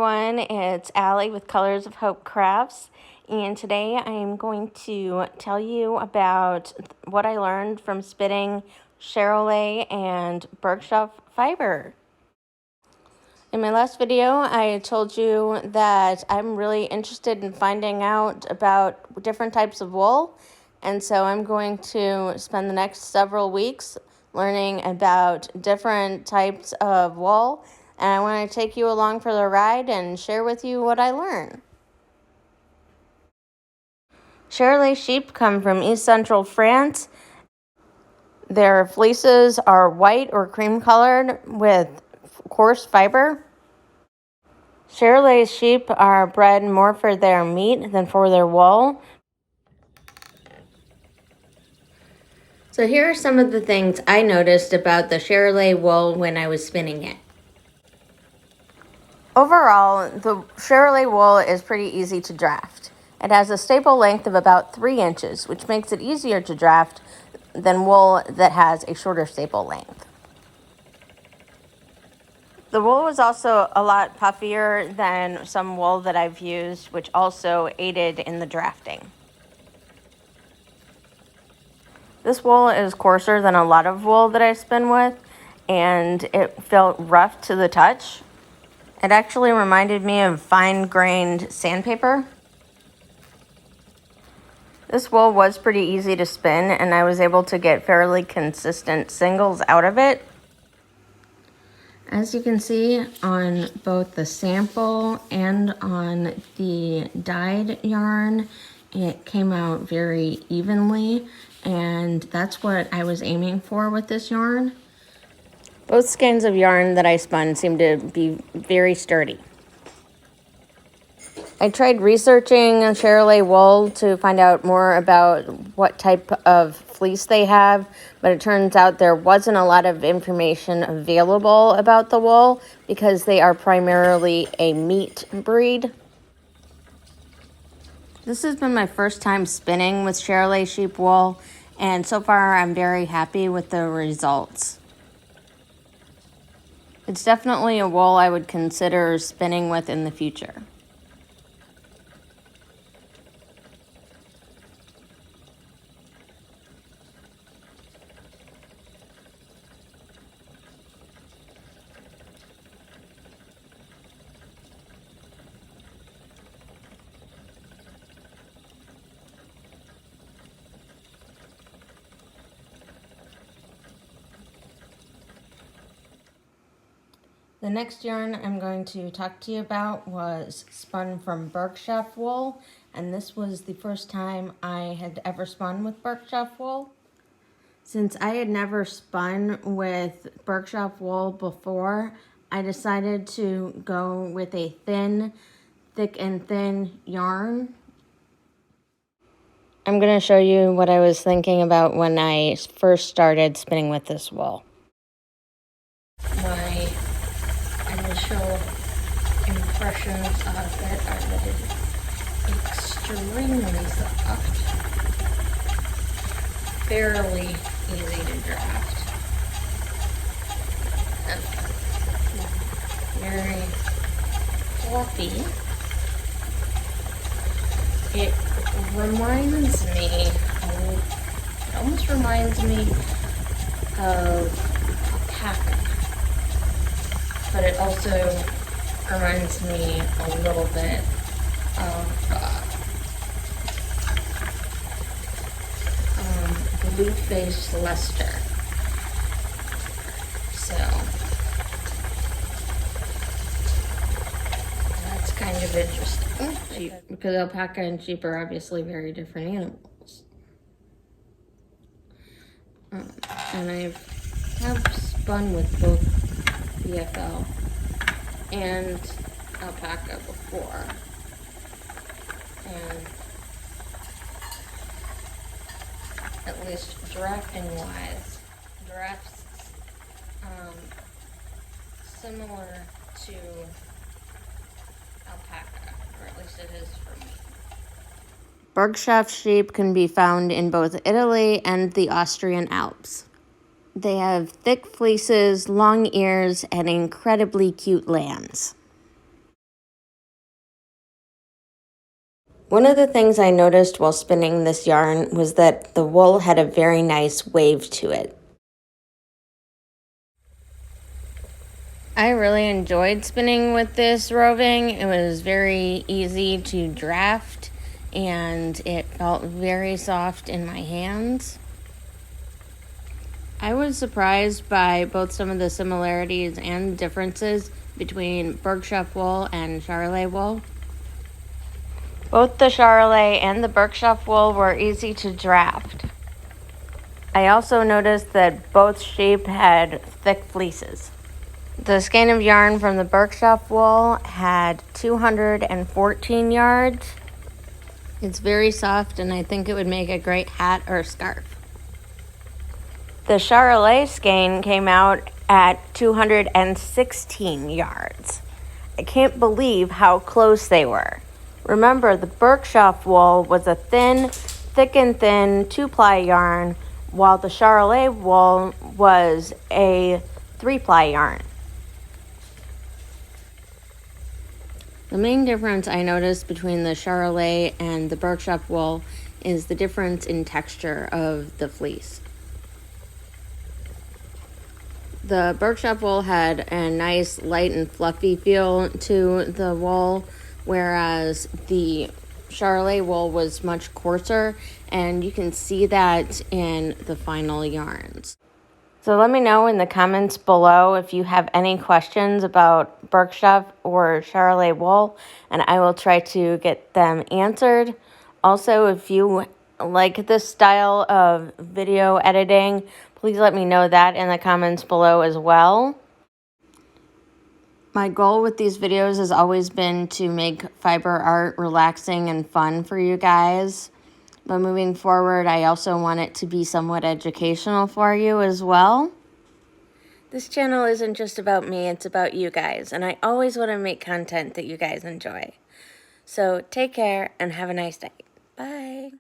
everyone, it's Allie with Colors of Hope Crafts, and today I am going to tell you about what I learned from spinning Charollais and Bergschaf fiber. In my last video, I told you that I'm really interested in finding out about different types of wool, and so I'm going to spend the next several weeks learning about different types of wool. And I want to take you along for the ride and share with you what I learned. Charollais sheep come from East Central France. Their fleeces are white or cream colored with coarse fiber. Charollais sheep are bred more for their meat than for their wool. So here are some of the things I noticed about the Charollais wool when I was spinning it. Overall, the Charollais wool is pretty easy to draft. It has a staple length of about 3 inches, which makes it easier to draft than wool that has a shorter staple length. The wool was also a lot puffier than some wool that I've used, which also aided in the drafting. This wool is coarser than a lot of wool that I spin with, and it felt rough to the touch. It actually reminded me of fine-grained sandpaper. This wool was pretty easy to spin, and I was able to get fairly consistent singles out of it. As you can see on both the sample and on the dyed yarn, it came out very evenly, and that's what I was aiming for with this yarn. Both skeins of yarn that I spun seemed to be very sturdy. I tried researching Charollais wool to find out more about what type of fleece they have, but it turns out there wasn't a lot of information available about the wool because they are primarily a meat breed. This has been my first time spinning with Charollais sheep wool, and so far I'm very happy with the results. It's definitely a wool I would consider spinning with in the future. The next yarn I'm going to talk to you about was spun from Bergschaf wool, and this was the first time I had ever spun with Bergschaf wool. Since I had never spun with Bergschaf wool before, I decided to go with a thick and thin yarn. I'm going to show you what I was thinking about when I first started spinning with this wool. My initial impressions of it are that it is extremely soft, fairly easy to draft, and very fluffy. It almost reminds me of alpaca. But it also reminds me a little bit of blue-faced Leicester. So that's kind of interesting. Because alpaca and sheep are obviously very different animals. And I have spun with both BFL and alpaca before, and at least drafting wise, drafts similar to alpaca, or at least it is for me. Bergschaf sheep can be found in both Italy and the Austrian Alps. They have thick fleeces, long ears, and incredibly cute lambs. One of the things I noticed while spinning this yarn was that the wool had a very nice wave to it. I really enjoyed spinning with this roving. It was very easy to draft and it felt very soft in my hands. I was surprised by both some of the similarities and differences between Bergschaf wool and Charollais wool. Both the Charollais and the Bergschaf wool were easy to draft. I also noticed that both sheep had thick fleeces. The skein of yarn from the Bergschaf wool had 214 yards. It's very soft and I think it would make a great hat or scarf. The Charollais skein came out at 216 yards. I can't believe how close they were. Remember, the Bergschaf wool was a thick and thin 2-ply yarn, while the Charollais wool was a 3-ply yarn. The main difference I noticed between the Charollais and the Bergschaf wool is the difference in texture of the fleece. The Bergschaf wool had a nice light and fluffy feel to the wool, whereas the Charollais wool was much coarser, and you can see that in the final yarns. So let me know in the comments below if you have any questions about Bergschaf or Charollais wool, and I will try to get them answered. Also, if you like this style of video editing, please let me know that in the comments below as well. My goal with these videos has always been to make fiber art relaxing and fun for you guys. But moving forward, I also want it to be somewhat educational for you as well. This channel isn't just about me, it's about you guys. And I always want to make content that you guys enjoy. So take care and have a nice day. Bye.